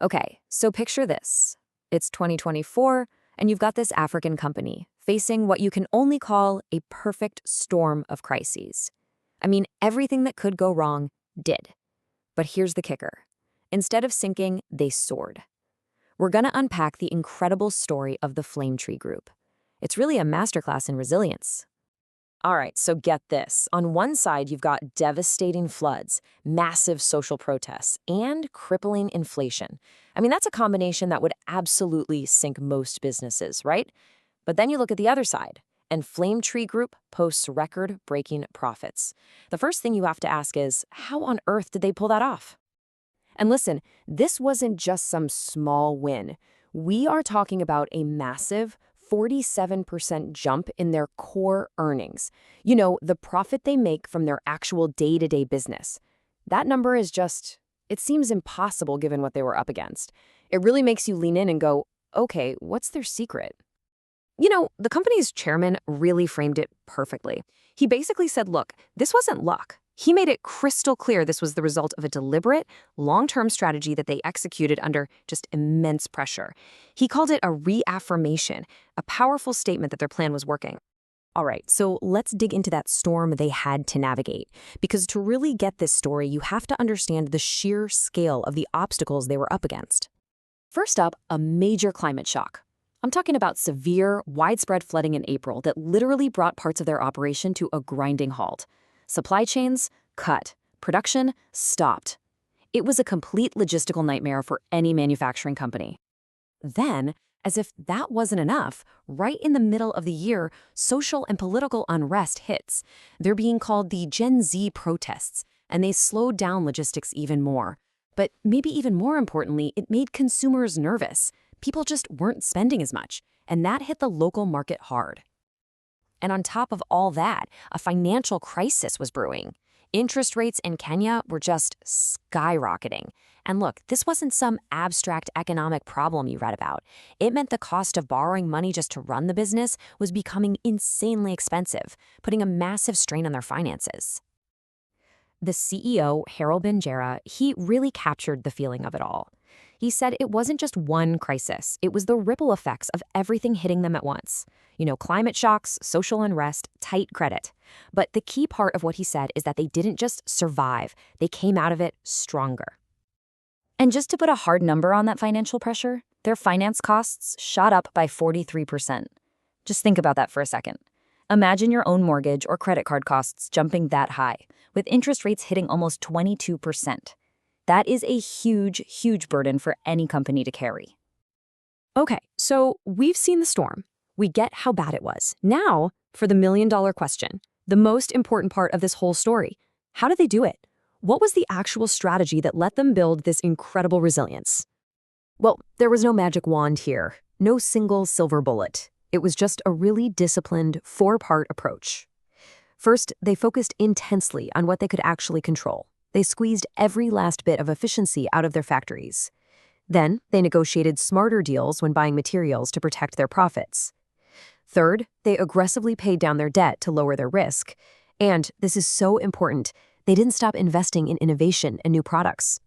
Okay, so picture this. It's 2024, and you've got this African company facing what you can only call a perfect storm of crises. I mean, everything that could go wrong did. But here's the kicker. Instead of sinking, they soared. We're going to unpack the incredible story of the Flame Tree Group. It's really a masterclass in resilience. All right, so get this. On one side, you've got devastating floods, massive social protests, and crippling inflation. I mean, that's a combination that would absolutely sink most businesses, right? But then you look at the other side, and Flame Tree Group posts record-breaking profits. The first thing you have to ask is, how on earth did they pull that off? And listen, this wasn't just some small win. We are talking about a massive 47% jump in their core earnings. You know, the profit they make from their actual day-to-day business. That number is just, it seems impossible given what they were up against. It really makes you lean in and go, okay, what's their secret? You know, the company's chairman really framed it perfectly. He basically said, look, this wasn't luck. He made it crystal clear this was the result of a deliberate, long-term strategy that they executed under just immense pressure. He called it a reaffirmation, a powerful statement that their plan was working. All right, so let's dig into that storm they had to navigate. Because to really get this story, you have to understand the sheer scale of the obstacles they were up against. First up, a major climate shock. I'm talking about severe, widespread flooding in April that literally brought parts of their operation to a grinding halt. Supply chains cut. Production stopped. It was a complete logistical nightmare for any manufacturing company. Then, as if that wasn't enough, right in the middle of the year, social and political unrest hits. They're being called the Gen Z protests, and they slowed down logistics even more. But maybe even more importantly, it made consumers nervous. People just weren't spending as much, and that hit the local market hard. And on top of all that, a financial crisis was brewing. Interest rates in Kenya were just skyrocketing. And look, this wasn't some abstract economic problem you read about. It meant the cost of borrowing money just to run the business was becoming insanely expensive, putting a massive strain on their finances. The CEO, Harold Benjera, he really captured the feeling of it all. He said it wasn't just one crisis. It was the ripple effects of everything hitting them at once. You know, climate shocks, social unrest, tight credit. But the key part of what he said is that they didn't just survive. They came out of it stronger. And just to put a hard number on that financial pressure, their finance costs shot up by 43%. Just think about that for a second. Imagine your own mortgage or credit card costs jumping that high, with interest rates hitting almost 22%. That is a huge, huge burden for any company to carry. Okay, so we've seen the storm. We get how bad it was. Now, for the million-dollar question, the most important part of this whole story. How did they do it? What was the actual strategy that let them build this incredible resilience? Well, there was no magic wand here, no single silver bullet. It was just a really disciplined, four-part approach. First, they focused intensely on what they could actually control. They squeezed every last bit of efficiency out of their factories. Then, they negotiated smarter deals when buying materials to protect their profits. Third, they aggressively paid down their debt to lower their risk. And, this is so important, they didn't stop investing in innovation and new products.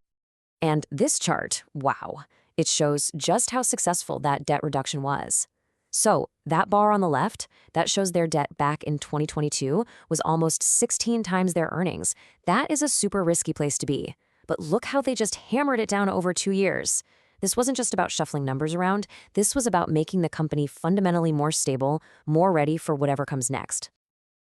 And this chart, wow, it shows just how successful that debt reduction was. So, that bar on the left, that shows their debt back in 2022 was almost 16 times their earnings. That is a super risky place to be. But look how they just hammered it down over 2 years. This wasn't just about shuffling numbers around. This was about making the company fundamentally more stable, more ready for whatever comes next.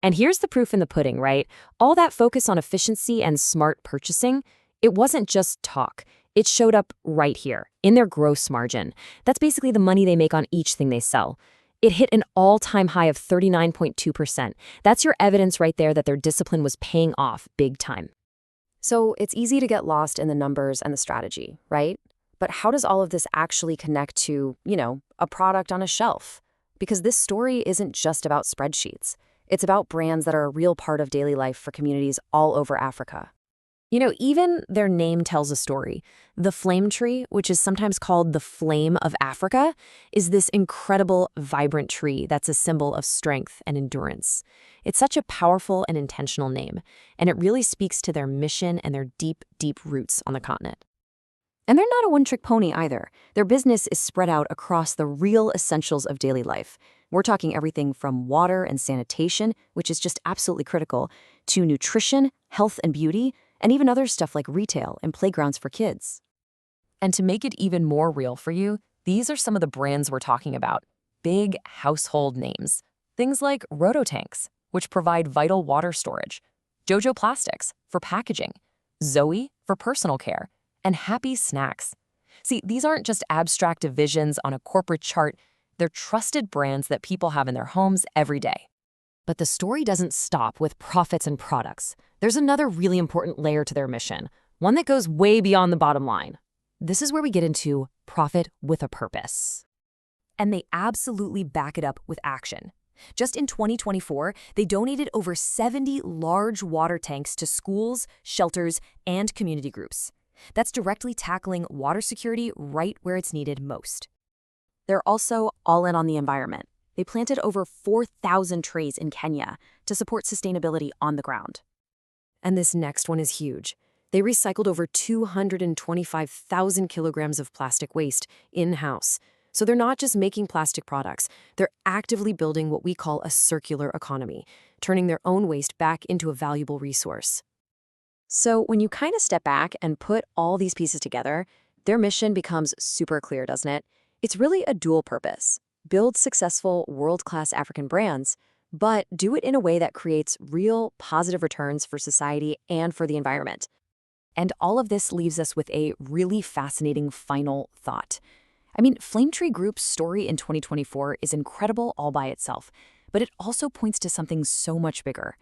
And here's the proof in the pudding, right? All that focus on efficiency and smart purchasing, it wasn't just talk. It showed up right here, in their gross margin. That's basically the money they make on each thing they sell. It hit an all-time high of 39.2%. That's your evidence right there that their discipline was paying off big time. So it's easy to get lost in the numbers and the strategy, right? But how does all of this actually connect to, a product on a shelf? Because this story isn't just about spreadsheets. It's about brands that are a real part of daily life for communities all over Africa. Even their name tells a story. The flame tree, which is sometimes called the flame of Africa, is this incredible, vibrant tree that's a symbol of strength and endurance. It's such a powerful and intentional name, and it really speaks to their mission and their deep, deep roots on the continent. And they're not a one-trick pony either. Their business is spread out across the real essentials of daily life. We're talking everything from water and sanitation, which is just absolutely critical, to nutrition, health and beauty, and even other stuff like retail and playgrounds for kids. And to make it even more real for you, these are some of the brands we're talking about. Big household names. Things like Rototanks, which provide vital water storage, Jojo Plastics for packaging, Zoe for personal care, and Happy Snacks. See, these aren't just abstract divisions on a corporate chart. They're trusted brands that people have in their homes every day. But the story doesn't stop with profits and products. There's another really important layer to their mission, one that goes way beyond the bottom line. This is where we get into profit with a purpose. And they absolutely back it up with action. Just in 2024, they donated over 70 large water tanks to schools, shelters, and community groups. That's directly tackling water security right where it's needed most. They're also all in on the environment. They planted over 4,000 trees in Kenya to support sustainability on the ground. And this next one is huge. They recycled over 225,000 kilograms of plastic waste in-house. So they're not just making plastic products, they're actively building what we call a circular economy, turning their own waste back into a valuable resource. So when you kind of step back and put all these pieces together, their mission becomes super clear, doesn't it? It's really a dual purpose. Build successful, world-class African brands, but do it in a way that creates real, positive returns for society and for the environment. And all of this leaves us with a really fascinating final thought. I mean, Flametree Group's story in 2024 is incredible all by itself, but it also points to something so much bigger.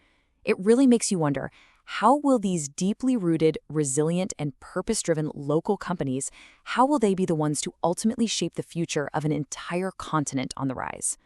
It really makes you wonder, how will these deeply rooted, resilient, and purpose-driven local companies, how will they be the ones to ultimately shape the future of an entire continent on the rise?